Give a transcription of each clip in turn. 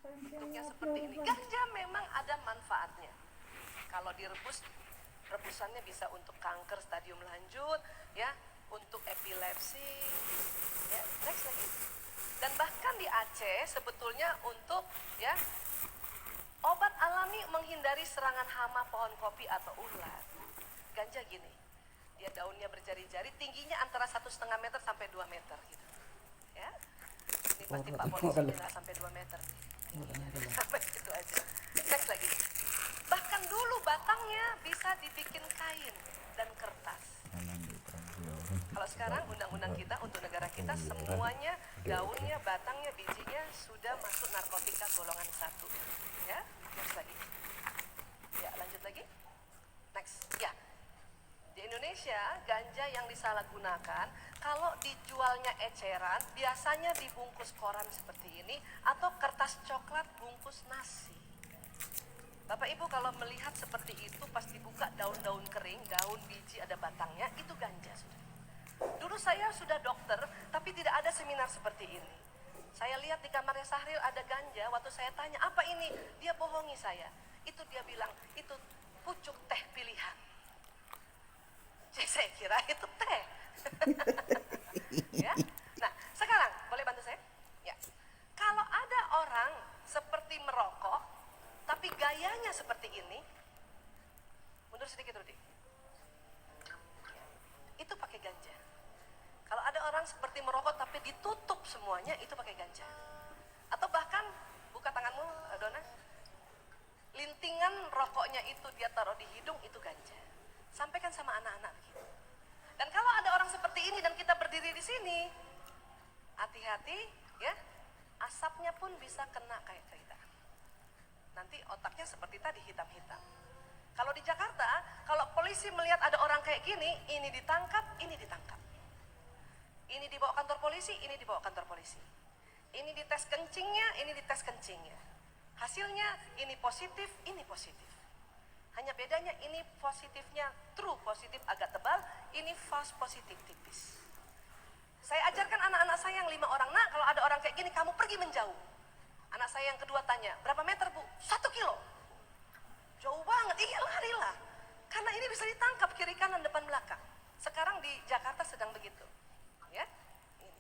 bentuknya seperti ini. Ganja memang ada manfaatnya. Kalau direbus, rebusannya bisa untuk kanker stadium lanjut, ya, untuk epilepsi, ya, next lagi. Dan bahkan di Aceh sebetulnya untuk, ya, obat alami menghindari serangan hama pohon kopi atau ulat. Ganja gini, dia daunnya berjari-jari, tingginya antara 1,5 meter sampai 2 meter gitu. Ya, ini pasti Pak Polisi nggak sampai 2 meter. Sampai situ aja. Next lagi. Bahkan dulu batangnya bisa dibikin kain dan kertas. Kalau sekarang undang-undang kita untuk negara kita semuanya daunnya, batangnya, bijinya sudah masuk narkotika golongan 1. Ya, next lagi. Ya, lanjut lagi. Next. Ya. Di Indonesia, ganja yang disalahgunakan kalau dijualnya eceran biasanya dibungkus koran seperti ini atau kertas coklat bungkus nasi. Bapak Ibu kalau melihat seperti itu pas dibuka daun-daun kering, daun biji ada batangnya, itu ganja sudah. Dulu saya sudah dokter tapi tidak ada seminar seperti ini. Saya lihat di kamarnya Sahril ada ganja, waktu saya tanya apa ini, dia bohongi saya. Itu dia bilang, itu pucuk teh pilihan. Saya kira itu teh. Ya. Nah, sekarang boleh bantu saya? Ya. Kalau ada orang seperti merokok, tapi gayanya seperti ini, mundur sedikit Rudi. Itu pakai ganja. Kalau ada orang seperti merokok tapi ditutup semuanya, itu pakai ganja. Atau bahkan buka tanganmu, Dona. Lintingan rokoknya itu dia taruh di hidung, itu ganja. Sampaikan sama anak-anak begitu. Dan kalau ada orang seperti ini dan kita berdiri di sini, hati-hati ya, asapnya pun bisa kena kayak kita. Nanti otaknya seperti tadi hitam-hitam. Kalau di Jakarta, kalau polisi melihat ada orang kayak gini, ini ditangkap, ini ditangkap. Ini dibawa kantor polisi, ini dibawa kantor polisi. Ini dites kencingnya, ini dites kencingnya. Hasilnya ini positif, ini positif. Hanya bedanya ini positifnya true positif agak tebal, ini false positif tipis. Saya ajarkan anak-anak saya yang 5 orang, nak kalau ada orang kayak gini kamu pergi menjauh. Anak saya yang kedua tanya, berapa meter Bu? 1 kilo. Jauh banget, iya larilah. Karena ini bisa ditangkap kiri kanan depan belakang. Sekarang di Jakarta sedang begitu. Ya, ini.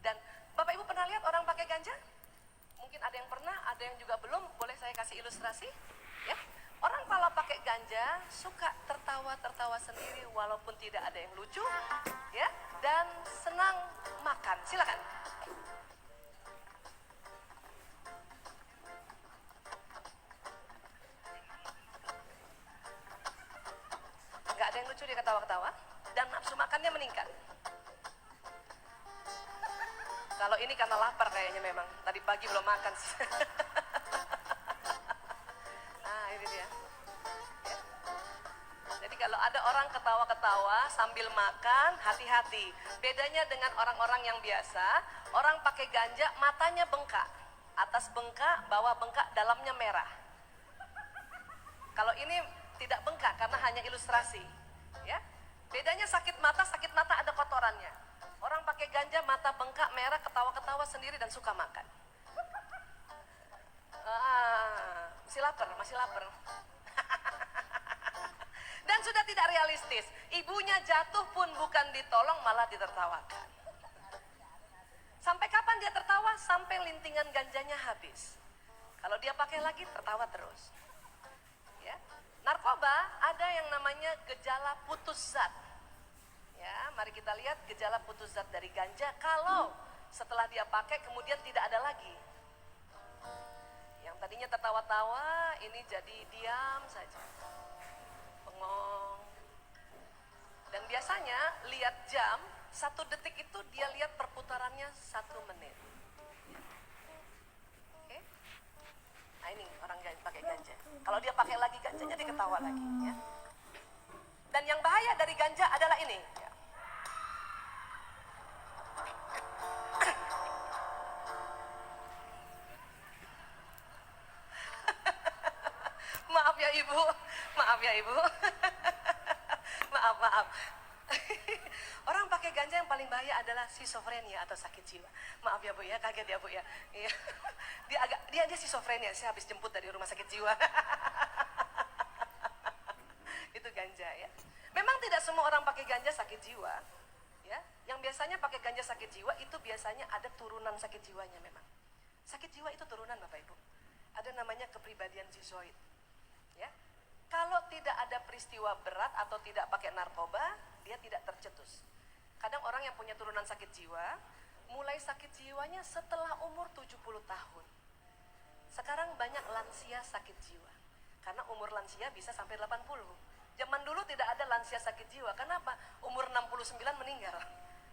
Dan Bapak Ibu pernah lihat orang pakai ganja? Mungkin ada yang pernah, ada yang juga belum. Boleh saya kasih ilustrasi? Ya. Orang kalau pakai ganja suka tertawa-tertawa sendiri walaupun tidak ada yang lucu, ya, dan senang makan. Silakan. Nggak ada yang lucu, dia ketawa-ketawa dan nafsu makannya meningkat. Kalau ini karena lapar kayaknya memang. Tadi pagi belum makan. Nah, ini dia. Ya. Jadi kalau ada orang ketawa-ketawa sambil makan, hati-hati. Bedanya dengan orang-orang yang biasa, orang pakai ganja matanya bengkak. Atas bengkak, bawah bengkak, dalamnya merah. Kalau ini tidak bengkak karena hanya ilustrasi. Ya. Bedanya sakit mata ada kotorannya. Orang pakai ganja mata bengkak, merah, ketawa-ketawa sendiri dan suka makan. Masih lapar. Dan sudah tidak realistis. Ibunya jatuh pun bukan ditolong, malah ditertawakan. Sampai kapan dia tertawa? Sampai lintingan ganjanya habis. Kalau dia pakai lagi, tertawa terus. Ya. Narkoba ada yang namanya gejala putus zat. Ya, mari kita lihat gejala putus zat dari ganja. Kalau setelah dia pakai kemudian tidak ada lagi. Yang tadinya tertawa-tawa, ini jadi diam saja. Bengong. Dan biasanya lihat jam, 1 detik itu dia lihat perputarannya 1 menit. Oke? Nah ini orang pakai ganja. Kalau dia pakai lagi ganjanya dia ketawa lagi. Ya. Dan yang bahaya dari ganja adalah ini. Ya. Maaf ya Ibu, maaf ya Ibu. maaf. Orang pakai ganja yang paling bahaya adalah schizophrenia atau sakit jiwa. Maaf ya Bu ya, kaget ya Bu ya. Dia dia schizofrenia, saya habis jemput dari rumah sakit jiwa. Itu ganja ya. Memang tidak semua orang pakai ganja sakit jiwa, ya. Yang biasanya pakai ganja sakit jiwa itu biasanya ada turunan sakit jiwanya memang. Sakit jiwa itu turunan Bapak Ibu. Ada namanya kepribadian skizoid, ya. Kalau tidak ada peristiwa berat atau tidak pakai narkoba, dia tidak tercetus. Kadang orang yang punya turunan sakit jiwa, mulai sakit jiwanya setelah umur 70 tahun. Sekarang banyak lansia sakit jiwa, karena umur lansia bisa sampai 80. Zaman dulu tidak ada lansia sakit jiwa. Kenapa? Umur 69 meninggal.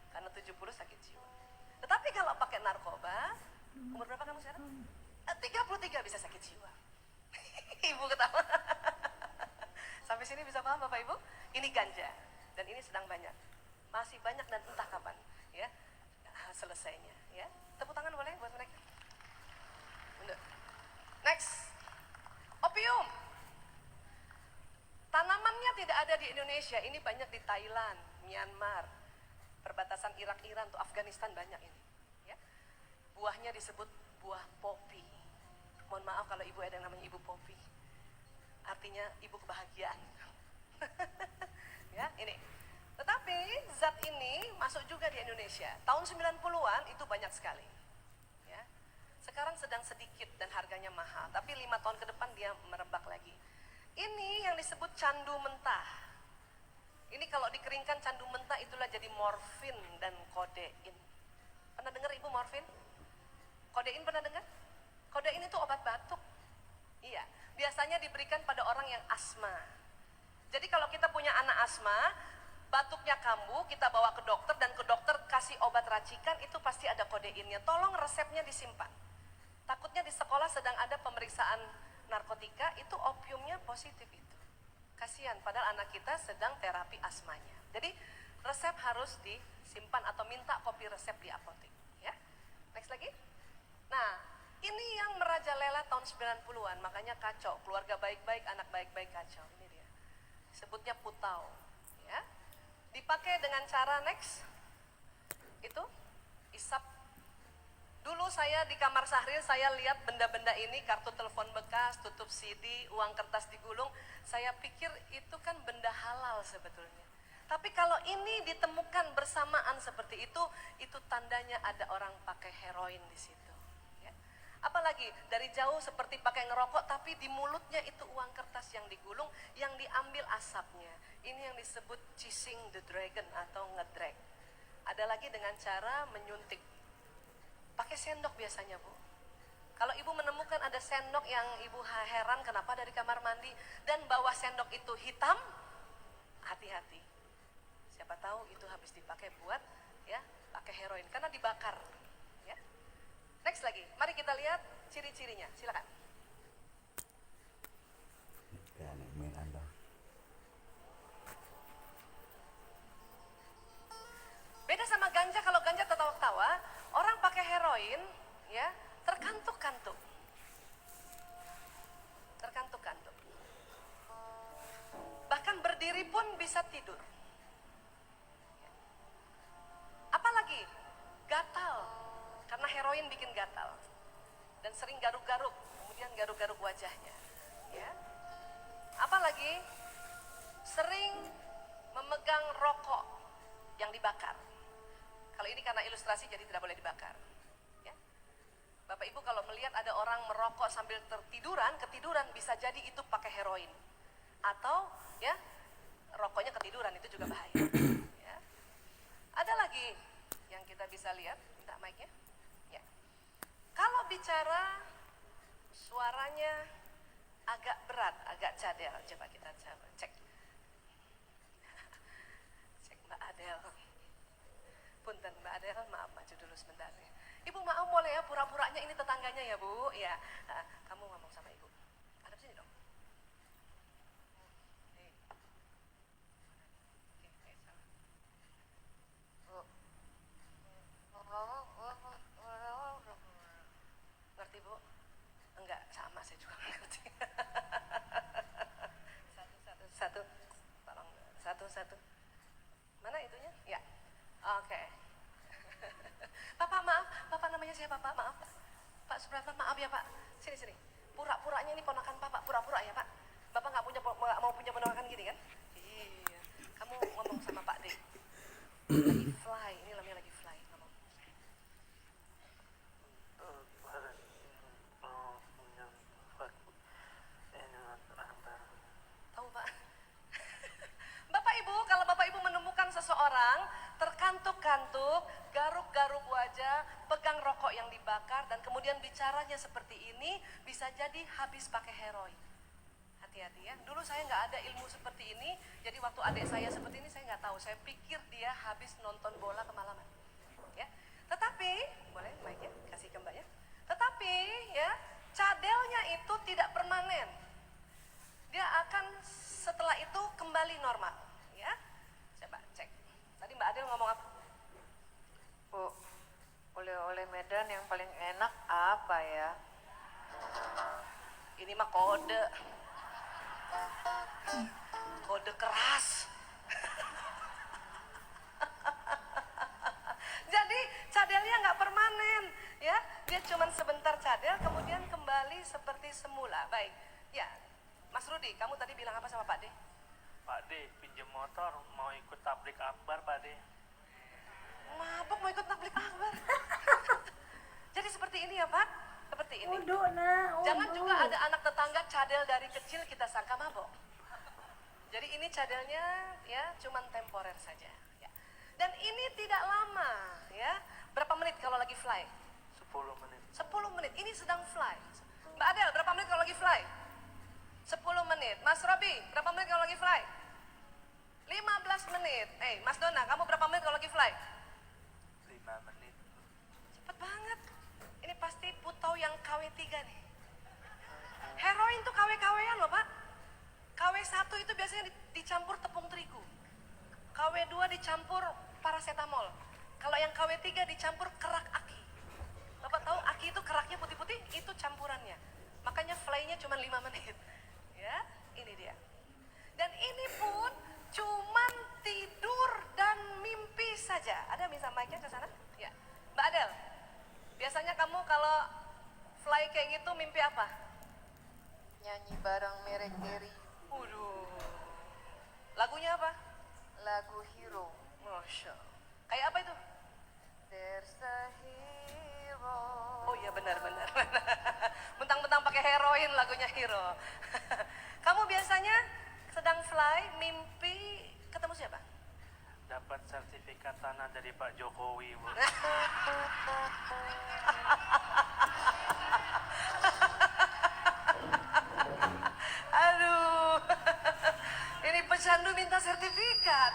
Karena 70 sakit jiwa. Tetapi kalau pakai narkoba, umur berapa kamu sekarang? 33 bisa sakit jiwa. Ibu ketawa. Sampai sini bisa paham Bapak Ibu? Ini ganja. Dan ini sedang banyak. Masih banyak dan entah kapan ya selesainya. Ya. Tepuk tangan boleh buat mereka. Next. Opium. Tanamannya tidak ada di Indonesia, ini banyak di Thailand, Myanmar, perbatasan Irak, Iran, tuh Afghanistan banyak ini. Ya. Buahnya disebut buah popi. Mohon maaf kalau ibu ada yang namanya ibu popi. Artinya ibu kebahagiaan. Ya, ini. Tetapi zat ini masuk juga di Indonesia. Tahun 90-an itu banyak sekali. Ya. Sekarang sedang sedikit dan harganya mahal, tapi 5 tahun ke depan dia merebak lagi. Ini yang disebut candu mentah. Ini kalau dikeringkan candu mentah itulah jadi morfin dan kodein. Pernah dengar ibu morfin? Kodein pernah dengar? Kodein itu obat batuk. Iya, biasanya diberikan pada orang yang asma. Jadi kalau kita punya anak asma, batuknya kambuh, kita bawa ke dokter dan ke dokter kasih obat racikan, itu pasti ada kodeinnya. Tolong resepnya disimpan. Takutnya di sekolah sedang ada pemeriksaan narkotika, itu opiumnya positif itu. Kasihan, padahal anak kita sedang terapi asmanya. Jadi resep harus disimpan atau minta kopi resep di apotek. Ya. Next lagi. Nah, ini yang merajalela tahun 90-an, makanya kacau. Keluarga baik-baik, anak baik-baik kacau. Ini dia. Sebutnya putau. Ya. Dipakai dengan cara next. Itu isap. Dulu saya di kamar Sahril, saya lihat benda-benda ini, kartu telepon bekas, tutup CD, uang kertas digulung. Saya pikir itu kan benda halal sebetulnya. Tapi kalau ini ditemukan bersamaan seperti itu tandanya ada orang pakai heroin di situ. Ya. Apalagi dari jauh seperti pakai ngerokok, tapi di mulutnya itu uang kertas yang digulung, yang diambil asapnya. Ini yang disebut chasing the dragon atau ngedrag. Ada lagi dengan cara menyuntik. Pakai sendok biasanya Bu. Kalau ibu menemukan ada sendok yang ibu heran kenapa dari kamar mandi dan bawah sendok itu hitam, hati-hati. Siapa tahu itu habis dipakai buat ya pakai heroin karena dibakar. Ya. Next lagi, mari kita lihat ciri-cirinya. Silakan. Beda sama ganja, kalau ganja tertawa-tawa, orang pakai heroin, ya, terkantuk-kantuk. Terkantuk-kantuk. Bahkan berdiri pun bisa tidur. Apalagi gatal, karena heroin bikin gatal. Dan sering garuk-garuk, kemudian garuk-garuk wajahnya. Ya. Apalagi sering memegang rokok yang dibakar. Kalau ini karena ilustrasi jadi tidak boleh dibakar. Ya. Bapak Ibu kalau melihat ada orang merokok sambil ketiduran bisa jadi itu pakai heroin. Atau ya rokoknya ketiduran, itu juga bahaya. Ya. Ada lagi yang kita bisa lihat, minta mic-nya. Ya. Kalau bicara suaranya agak berat, agak cadel, coba kita cek. Cek Mbak Adel. Punten Mbak Adel, maaf maju dulu sebentar ya. Ibu maaf boleh ya pura-puranya ini tetangganya ya Bu. Ya, kamu ngomong sama Ibu. Hadap sini dong. Ngerti Bu? Enggak, sama saya juga ngerti. Satu. Tolong satu. Mana itunya? Ya. Oke. Bapak maaf, Bapak namanya siapa Pak? Maaf. Pak Pak Supratman, maaf ya Pak. Sini sini. Pura-puranya ini ponakan Bapak, pura-pura ya Pak. Bapak nggak mau punya ponakan gini kan? Iya. Kamu ngomong sama Pak D. Lagi fly, ini namanya lagi fly. Ngomong. Tahu Pak? Bapak Ibu, kalau Bapak Ibu menemukan seseorang terkantuk-kantuk, garuk-garuk wajah, pegang rokok yang dibakar, dan kemudian bicaranya seperti ini, bisa jadi habis pakai heroin. Hati-hati ya. Dulu saya nggak ada ilmu seperti ini, jadi waktu adik saya seperti ini saya nggak tahu. Saya pikir dia habis nonton bola kemalaman. Ya. Tetapi, boleh mic-nya kasih ke Mbak ya. Tetapi ya, cadelnya itu tidak permanen. Dia akan setelah itu kembali normal. Ya. Coba cek. Tadi Mbak Adel ngomong apa? Bu, oleh-oleh Medan yang paling enak apa ya? Ini mah kode. Kode keras. Jadi cadelnya nggak permanen, ya. Dia cuma sebentar cadel, kemudian kembali seperti semula. Baik, ya. Mas Rudi, kamu tadi bilang apa sama Pak D? Pak D, pinjam motor, mau ikut tablik akbar Pak D. Mabuk mau ikut tablik akbar. Jadi seperti ini ya Pak, seperti ini. Jangan juga ada anak tetangga cadel dari kecil kita sangka mabok. Jadi ini cadelnya ya cuman temporer saja. Ya. Dan ini tidak lama ya. Berapa menit kalau lagi fly? 10 menit. 10 menit, ini sedang fly. Mbak Adel, berapa menit kalau lagi fly? 10 menit. Mas Robi, berapa menit kalau lagi fly? 15 menit. Mas Dona, kamu berapa menit kalau lagi fly? 5 menit. Cepet banget. Ini pasti putau yang KW3 nih. Heroin tuh KW-KW-an loh Pak. KW1 itu biasanya dicampur tepung terigu. KW2 dicampur paracetamol. Kalau yang KW3 dicampur kerak aki. Bapak tahu aki itu keraknya putih-putih, itu campurannya. Makanya fly-nya cuma 5 menit. Ya, ini dia. Dan ini pun cuman tidur dan mimpi saja. Ada misal mic-nya ke sana? Ya. Mbak Adel, biasanya kamu kalau fly kayak gitu mimpi apa? Nyanyi bareng merek Eri, Waduh. Lagunya apa? lagu Hero. Masya Allah. Kayak apa itu? There's a hero. Oh iya benar-benar. Mentang-mentang pakai heroin lagunya Hero. Kamu biasanya sedang fly, mimpi ketemu siapa? Dapat sertifikat tanah dari Pak Jokowi, Bu. Aduh. Ini pecandu minta sertifikat.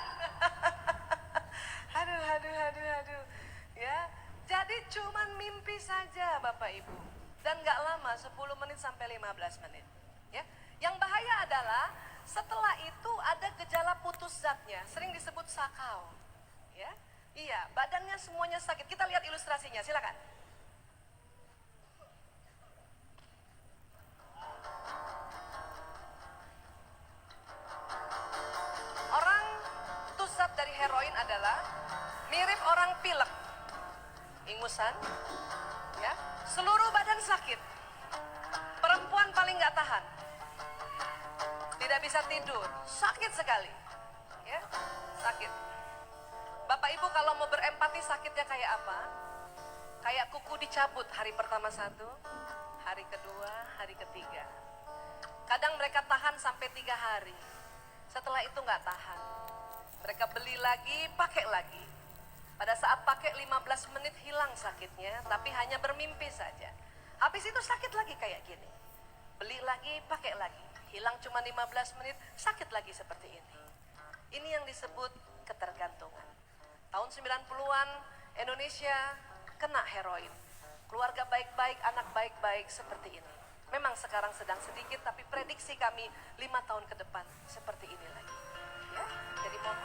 Aduh. Ya, jadi cuman mimpi saja Bapak Ibu. Dan nggak lama, 10 menit sampai 15 menit. Ya. Yang bahaya adalah setelah itu ada gejala putus zatnya, sering disebut sakau. Ya. Iya, badannya semuanya sakit. Kita lihat ilustrasinya, silakan. Orang pusat dari heroin adalah mirip orang pilek, ingusan, ya, seluruh badan sakit, perempuan paling nggak tahan, tidak bisa tidur, sakit sekali, ya, sakit. Bapak Ibu kalau mau berempati sakitnya kayak apa? Kayak kuku dicabut hari pertama 1, hari kedua, hari ketiga. Kadang mereka tahan sampai 3 hari. Setelah itu nggak tahan. Mereka beli lagi, pakai lagi. Pada saat pakai 15 menit hilang sakitnya, tapi hanya bermimpi saja. Habis itu sakit lagi kayak gini. Beli lagi, pakai lagi. Hilang cuma 15 menit, sakit lagi seperti ini. Ini yang disebut ketergantungan. Tahun 90-an Indonesia kena heroin. Keluarga baik-baik, anak baik-baik seperti ini. Memang sekarang sedang sedikit, tapi prediksi kami 5 tahun ke depan seperti ini lagi. Ya, jadi mohon